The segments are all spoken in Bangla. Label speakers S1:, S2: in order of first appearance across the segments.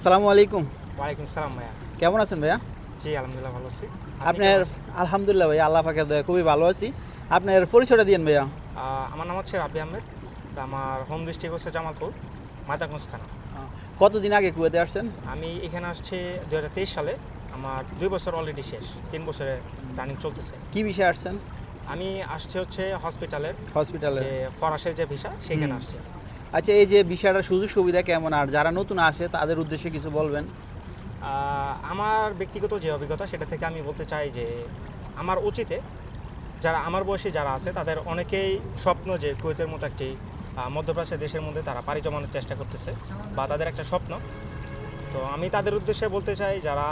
S1: আসসালামু আলাইকুম।
S2: ওয়ালাইকুম সালাম ভাইয়া।
S1: কেমন আছেন ভাইয়া?
S2: জি, আলহামদুলিল্লাহ ভালো আছি। আপনি
S1: আপনার
S2: কেমন আছেন?
S1: আলহামদুলিল্লাহ ভাইয়া, আল্লাহ পাকের দয়ায় খুবই ভালো আছি। আপনার পরিচয়টা দিয়েন ভাইয়া।
S2: আমার নাম হচ্ছে রাব্বি আহমেদ। তো আমার হোম ডিস্ট্রিক্ট হচ্ছে জামালপুর, মাদারগঞ্জ থানা।
S1: কতদিন আগে কুয়েতে আসছেন?
S2: আমি এখানে আসছি 2023 সালে। আমার 2 বছর অলরেডি শেষ। 3 বছরে রানিং চলতেছে।
S1: কি বিষয়ে আসছেন?
S2: আমি আসছি হচ্ছে হসপিটালের
S1: হসপিটালে।
S2: যে ফরাসের যে ভিসা সেখানে আসছি।
S1: আচ্ছা, এই যে বিষয়টার সুযোগ সুবিধা কেমন, আর যারা নতুন আসে তাদের উদ্দেশ্যে কিছু বলবেন?
S2: আমার ব্যক্তিগত যে অভিজ্ঞতা সেটা থেকে আমি বলতে চাই যে আমার অতীতে যারা আমার বয়সী যারা আছে তাদের অনেকেই স্বপ্ন যে কুয়েতের মতো একটি মধ্যপ্রাচ্যের দেশের মধ্যে তারা পাড়ি জমানোর চেষ্টা করতেছে বা তাদের একটা স্বপ্ন। তো আমি তাদের উদ্দেশ্যে বলতে চাই যারা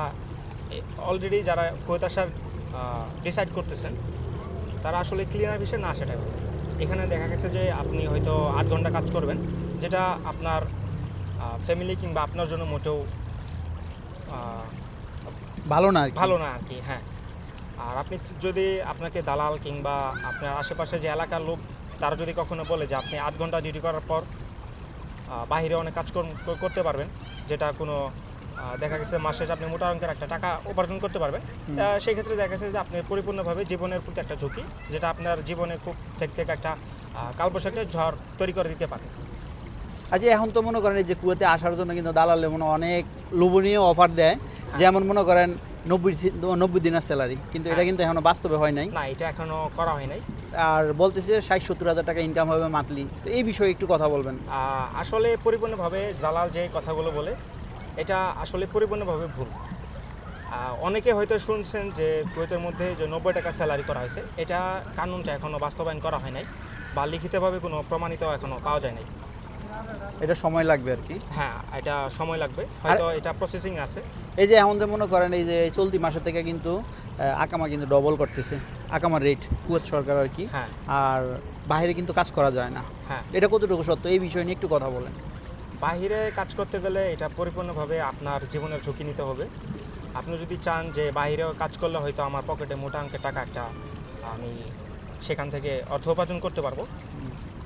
S2: অলরেডি যারা কুয়েত আসার ডিসাইড করতেছেন তারা আসলে ক্লিয়ার বিষয় না সেটাই ভালো। এখানে দেখা গেছে যে আপনি হয়তো 8 ঘন্টা কাজ করবেন, যেটা আপনার ফ্যামিলি কিংবা আপনার জন্য মোটেও আহ,
S1: ভালো না আর কি।
S2: ভালো না আর কি। হ্যাঁ, আর আপনি যদি আপনাকে দালাল কিংবা আপনার আশেপাশে যে এলাকার লোক তারা যদি কখনো বলে যে আপনি 8 ঘন্টা ডিউটি করার পর বাইরে অনেক কাজকর্ম করতে পারবেন, যেটা কোনো দেখা গেছে মাসে আপনি মোটা অঙ্কের একটা টাকা উপার্জন করতে পারবেন, সেই ক্ষেত্রে দেখা গেছে যে আপনি পরিপূর্ণভাবে জীবনের প্রতি একটা ঝুঁকি, যেটা আপনার জীবনে খুব থেকে একটা কালবৈশাখী ঝড় তৈরি করে দিতে পারে।
S1: আচ্ছা, এখন তো মনে করেন এই যে কুয়েতে আসার জন্য কিন্তু দালালে মনে হয় অনেক লোভনীয় অফার দেয়, যেমন মনে করেন 90 দিনের স্যালারি, কিন্তু এটা কিন্তু এখনো বাস্তবে হয় নাই।
S2: না, এটা এখনো করা হয় নাই।
S1: আর বলতেছে 60-70 হাজার টাকা ইনকাম হবে মান্থলি। তো এই বিষয়ে একটু কথা বলবেন।
S2: আসলে পরিপূর্ণভাবে জালাল যে কথাগুলো বলে এটা আসলে পরিপূর্ণভাবে ভুল। অনেকে হয়তো শুনছেন যে কুয়েতের মধ্যে যে 90 টাকা স্যালারি করা হয়েছে, এটা কানুনটা এখনও বাস্তবায়ন করা হয় নাই বা লিখিতভাবে কোনো প্রমাণিত এখনও পাওয়া যায় নাই।
S1: এটা সময় লাগবে আর কি।
S2: হ্যাঁ, এটা সময় লাগবে, হয়তো এটা প্রসেসিং আছে।
S1: এই যে এখন যে মনে করেন এই যে চলতি মাসে থেকে কিন্তু আকামা কিন্তু ডবল করতেছে, আকামার রেট কুয়েত সরকার আর কি।
S2: হ্যাঁ।
S1: আর বাইরে কিন্তু কাজ করা যায় না।
S2: হ্যাঁ,
S1: এটা কতটুকু সত্য, এই বিষয় নিয়ে একটু কথা বলেন।
S2: বাহিরে কাজ করতে গেলে এটা পরিপূর্ণভাবে আপনার জীবনের ঝুঁকি নিতে হবে। আপনি যদি চান যে বাইরেও কাজ করলে হয়তো আমার পকেটে মোটা অঙ্কের টাকা একটা আমি সেখান থেকে অর্থ উপার্জন করতে পারবো,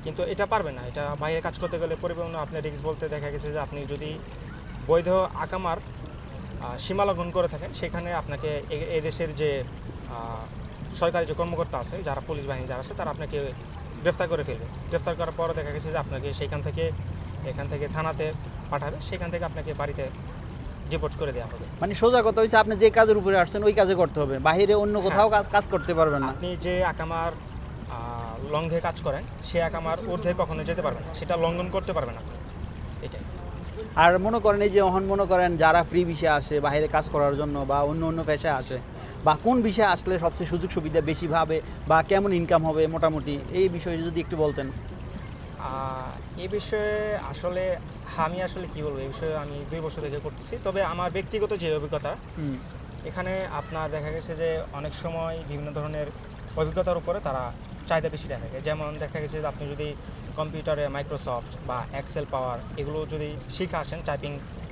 S2: কিন্তু এটা পারবে না। এটা বাইরে কাজ করতে গেলে পরিপূর্ণ আপনার রিস্ক বলতে দেখা গেছে যে আপনি যদি বৈধ আকামার সীমা লঙ্ঘন করে থাকেন, সেখানে আপনাকে এই দেশের যে সরকারি যে কর্মকর্তা আছে, যারা পুলিশ বাহিনী যারা আছে, তারা আপনাকে গ্রেফতার করে ফেলবে। গ্রেফতার করার পরে দেখা গেছে যে আপনাকে এখান থেকে থানাতে পাঠাবে, সেখান থেকে আপনাকে বাড়িতে ডিপোর্ট করে দেওয়া হবে।
S1: মানে সোজা কথা হচ্ছে, আপনি যে কাজের উপরে আসছেন ওই কাজে করতে হবে, বাইরে অন্য কোথাও কাজ করতে পারবেন না।
S2: আপনি যে আকামার লঙ্ঘে কাজ করেন সে আকামার ঊর্ধ্বে কখনো যেতে পারবেন না, সেটা লঙ্ঘন করতে পারবেন না, এটাই।
S1: আর মনে করেন এই যে মনে করেন যারা ফ্রি বিষয়ে আসে বাইরে কাজ করার জন্য বা অন্য পেশায় আসে, বা কোন বিষয়ে আসলে সবচেয়ে সুযোগ সুবিধা বেশি ভাবে বা কেমন ইনকাম হবে মোটামুটি, এই বিষয়ে যদি একটু বলতেন।
S2: এই বিষয়ে আসলে আমি আসলে কী বলবো, এই বিষয়ে আমি 2 বছর থেকে করতেছি। তবে আমার ব্যক্তিগত যে অভিজ্ঞতা, এখানে আপনার দেখা গেছে যে অনেক সময় বিভিন্ন ধরনের অভিজ্ঞতার উপরে তারা চাহিদা বেশি দেখা যায়। যেমন দেখা গেছে যে আপনি যদি কম্পিউটারে মাইক্রোসফট বা এক্সেল পাওয়ার এগুলো যদি শিখে আসেন,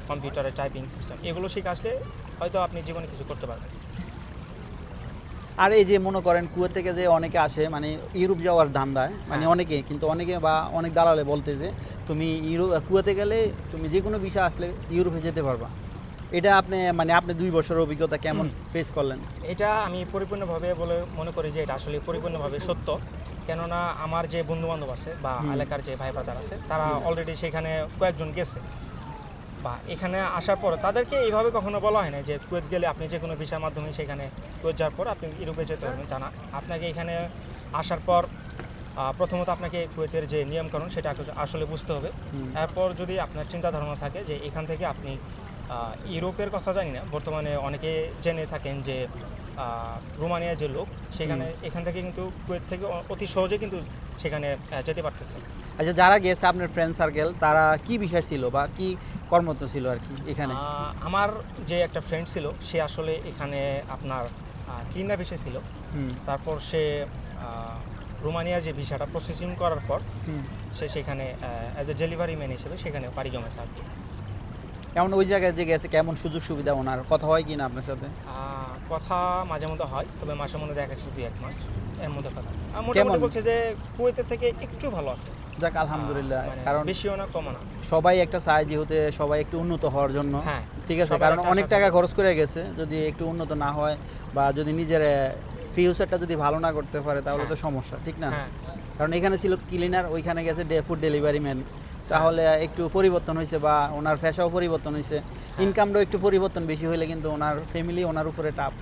S2: কম্পিউটারে টাইপিং সিস্টেম এগুলো শিখে আসলে হয়তো আপনি জীবনে কিছু করতে পারবেন।
S1: আর এই যে মনে করেন কুয়েত থেকে যে অনেকে আসে মানে ইউরোপ যাওয়ার ধান্দায়, মানে অনেকে বা অনেক দালালে বলতেছে তুমি কুয়েতে গেলে তুমি যে কোনো বিষয় আসলে ইউরোপে যেতে পারবা। এটা আপনি 2 বছরের অভিজ্ঞতা কেমন ফেস করলেন?
S2: এটা আমি পরিপূর্ণভাবে বলে মনে করি যে এটা আসলে পরিপূর্ণভাবে সত্য। কেননা আমার যে বন্ধুবান্ধব আছে বা এলাকার যে ভাই ব্রাদার আছে, তারা অলরেডি সেখানে কয়েকজন গেছে বা এখানে আসার পর তাদেরকে এইভাবে কখনো বলা হয় না যে কুয়েত গেলে আপনি যে কোনো ভিসার মাধ্যমে সেখানে কুয়েত যাওয়ার পর আপনি ইউরোপে যেতে পারবেন, তা না। আপনাকে এখানে আসার পর প্রথমত আপনাকে কুয়েতের যে নিয়মকানুন সেটা আসলে বুঝতে হবে। এরপর যদি আপনার চিন্তা ধারণা থাকে যে এখান থেকে আপনি ইউরোপের কথা জানি না, বর্তমানে অনেকে জেনে থাকেন যে রোমানিয়া যে লোক এখান থেকে কিন্তু কুয়েত থেকে অতি সহজে কিন্তু সেখানে যেতে পারতেছে।
S1: আচ্ছা, যারা গেছে আপনার ফ্রেন্ড সার্কেল তারা কি বিষয় ছিল বা কি কর্মরত ছিল আর কি এখানে?
S2: আমার যে একটা ফ্রেন্ড ছিল সে আসলে এখানে আপনার ক্লিনার বিষয় ছিল। তারপর সে রোমানিয়ার যে ভিসাটা প্রসেসিং করার পর সে সেখানে অ্যাজ এ ডেলিভারি ম্যান হিসেবে সেখানে পাড়ি জমেছে আর কি।
S1: এমন ওই জায়গায় যে গেছে কেমন সুযোগ সুবিধা, ওনার কথা হয় কি না আপনার সাথে?
S2: কথা মাঝে মধ্যে হয়, তবে মাসে মধ্যে দেখা যাচ্ছে 2-1 মাস। এর মধ্যে কথা মোটামুটি বলছে যে কুয়েতের থেকে একটু ভালো আছে।
S1: যাক আলহামদুলিল্লাহ,
S2: মানে
S1: কারণ
S2: বেশিও না কমও না।
S1: সবাই একটা চায় যেহেতু সবাই একটু উন্নত হওয়ার জন্য,
S2: হ্যাঁ,
S1: ঠিক আছে,
S2: সবার
S1: কারণ
S2: একটা
S1: অনেক
S2: আশা
S1: টাকা
S2: থাকে।
S1: খরচ করে গেছে, যদি একটু উন্নত না হয় বা যদি নিজের ফিউচারটা যদি ভালো না করতে পারে তাহলে তো সমস্যা, ঠিক না?
S2: হ্যাঁ,
S1: কারণ এখানে ছিল ক্লিনার, ওইখানে গেছে ফুড ডেলিভারি ম্যান, তাহলে একটু পরিবর্তন হয়েছে বা ওনার পেশাও পরিবর্তন হয়েছে, ইনকামটাও একটু পরিবর্তন বেশি হলে কিন্তু ওনার ফ্যামিলি ওনার উপরে টাপ।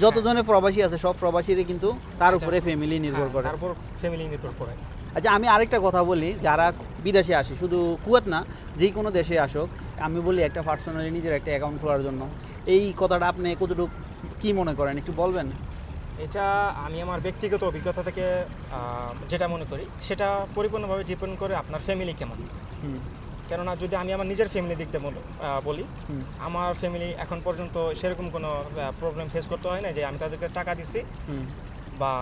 S1: যতজনের প্রবাসী আছে সব প্রবাসীরই কিন্তু তার উপরে ফ্যামিলি নির্ভর করে।
S2: তারপর ফ্যামিলি নির্ভর করে।
S1: আচ্ছা, আমি আরেকটা কথা বলি, যারা বিদেশে আসে, শুধু কুয়েত না, যে কোনো দেশে আসুক, আমি বলি একটা পার্সোনালি নিজের একটা অ্যাকাউন্ট খোলার জন্য, এই কথাটা আপনি কতটুকু কি মনে করেন একটু বলবেন?
S2: এটা আমি আমার ব্যক্তিগত অভিজ্ঞতা থেকে যেটা মনে করি সেটা পরিপূর্ণভাবে ডিপেন্ড করে আপনার ফ্যামিলি কেমন।
S1: হুম,
S2: কেননা যদি আমি আমার নিজের ফ্যামিলি দিক দিয়ে বলি,
S1: হুম,
S2: আমার ফ্যামিলি এখন পর্যন্ত সেরকম কোনো প্রবলেম ফেস করতে হয় না যে আমি তাদেরকে টাকা দিচ্ছি
S1: হুম,
S2: বা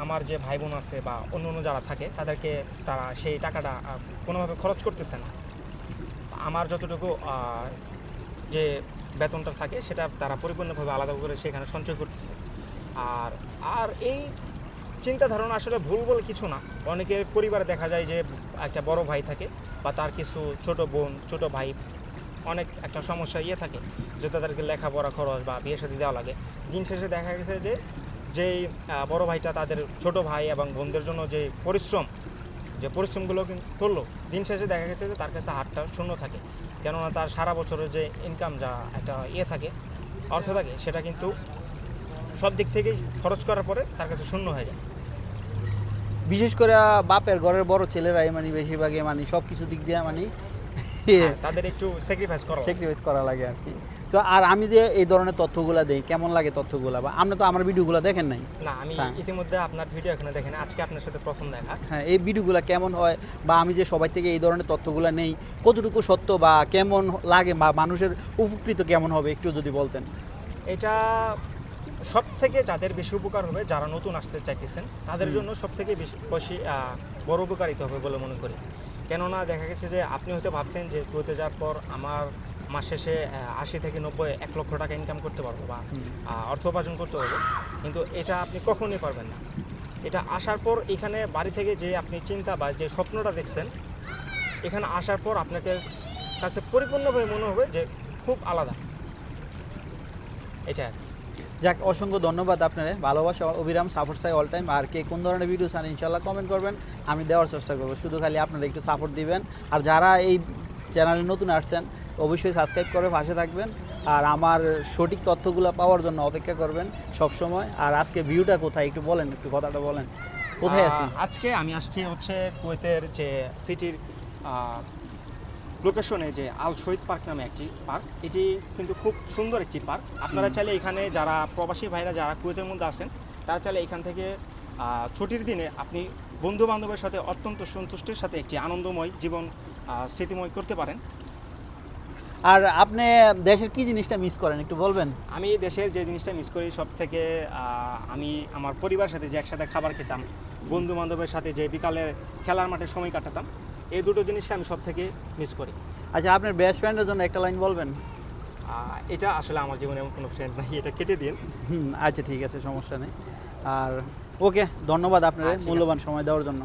S2: আমার যে ভাই বোন আছে বা অন্য অন্য যারা থাকে তাদেরকে তারা সেই টাকাটা কোনোভাবে খরচ করতেছে না। আমার যতটুকু যে বেতনটা থাকে সেটা তারা পরিপূর্ণভাবে আলাদা করে সেখানে সঞ্চয় করতেছে। আর আর এই চিন্তা ধারণা আসলে ভুল বলে কিছু না। অনেকের পরিবারে দেখা যায় যে একটা বড় ভাই থাকে বা তার কিছু ছোট বোন ছোট ভাই, অনেক একটা সমস্যা থাকে যে তাদেরকে লেখাপড়া খরচ বা বিয়ে শাদী দেওয়া লাগে। দিন শেষে দেখা গেছে যে যেই বড় ভাইটা তাদের ছোট ভাই এবং বোনদের জন্য যে পরিশ্রমগুলো কিন্তু করলো, দিন শেষে দেখা গেছে যে তার কাছে হাতটা শূন্য থাকে। কেননা তার সারা বছরের যে ইনকাম যা একটা থাকে, অর্থ থাকে, সেটা কিন্তু সব দিক থেকেই খরচ করার পরে তার কাছে শূন্য হয়ে যায়।
S1: বিশেষ করে বাপের ঘরের বড় ছেলেরাই মানে বেশিরভাগই মানে সব কিছু দিক দিয়ে মানে
S2: তাদের একটু স্যাক্রিফাইস করা লাগে।
S1: স্যাক্রিফাইস করা লাগে আর কি। তো আর আমি যে এই ধরনের তথ্যগুলা দেই, কেমন লাগে তথ্যগুলা, বা আপনি তো আমার ভিডিওগুলো দেখেন নাই?
S2: না, আমি
S1: হ্যাঁ।
S2: ইতিমধ্যে আপনার ভিডিও এখানে দেখেন, আজকে আপনার সাথে প্রথম দেখা।
S1: হ্যাঁ, এই ভিডিওগুলো কেমন হয় বা আমি যে সবাই থেকে এই ধরনের তথ্যগুলো নেই কতটুকু সত্য বা কেমন লাগে বা মানুষের উপকৃত কেমন হবে একটু যদি বলতেন।
S2: এটা সব থেকে যাদের বেশি উপকার হবে, যারা নতুন আসতে চাইতেছেন তাদের জন্য সব থেকে বেশি বড় উপকারিত হবে বলে মনে করি। কেননা দেখা গেছে যে আপনি হয়তো ভাবছেন যে কুয়েতে যাওয়ার পর আমার মাস শেষে 80 থেকে 90 1 লক্ষ টাকা ইনকাম করতে পারবো বা অর্থ উপার্জন করতে পারবো, কিন্তু এটা আপনি কখনোই পারবেন না। এটা আসার পর এখানে বাড়ি থেকে যে আপনি চিন্তা বা যে স্বপ্নটা দেখছেন, এখানে আসার পর আপনাকে কাছে পরিপূর্ণভাবে মনে হবে যে খুব আলাদা। এটা
S1: যাক, অসংখ্য ধন্যবাদ আপনারে, ভালোবাসা অবিরাম, সাপোর্ট চাই অল টাইম। আর কে কোন ধরনের ভিডিও চান ইনশাল্লাহ কমেন্ট করবেন, আমি দেওয়ার চেষ্টা করবো। শুধু খালি আপনারা একটু সাপোর্ট দিবেন। আর যারা এই চ্যানেলে নতুন আসছেন অবশ্যই সাবস্ক্রাইব করে পাশে থাকবেন আর আমার সঠিক তথ্যগুলো পাওয়ার জন্য অপেক্ষা করবেন সব সময়। আর আজকে ভিউটা কোথায় একটু বলেন, একটু কথাটা বলেন, কোথায় আছি?
S2: আজকে আমি আসছি হচ্ছে কুয়েতের যে সিটির লোকেশনে যে আল শহীদ পার্ক নামে একটি পার্ক। এটি কিন্তু খুব সুন্দর একটি পার্ক। আপনারা চাইলে এখানে যারা প্রবাসী ভাইরা যারা কুয়েতের মধ্যে আছেন তারা চাইলে এখান থেকে ছুটির দিনে আপনি বন্ধু বান্ধবের সাথে অত্যন্ত সন্তুষ্টির সাথে একটি আনন্দময় জীবন স্মৃতিময় করতে পারেন।
S1: আর আপনি দেশের কি জিনিসটা মিস করেন একটু বলবেন?
S2: আমি দেশের যে জিনিসটা মিস করি সব থেকে, আমি আমার পরিবারের সাথে যে একসাথে খাবার খেতাম, বন্ধু বান্ধবের সাথে যে বিকালে খেলার মাঠে সময় কাটাতাম, এই দুটো জিনিসকে আমি সব থেকে মিস করি।
S1: আচ্ছা, আপনার বেস্ট ফ্রেন্ডের জন্য একটা লাইন বলবেন?
S2: এটা আসলে আমার জীবনে এমন কোনো ফ্রেন্ড নাই, এটা কেটে দিন।
S1: আচ্ছা ঠিক আছে, সমস্যা নেই। আর ওকে, ধন্যবাদ আপনার
S2: ঠিক আছে।
S1: মূল্যবান সময় দেওয়ার জন্য।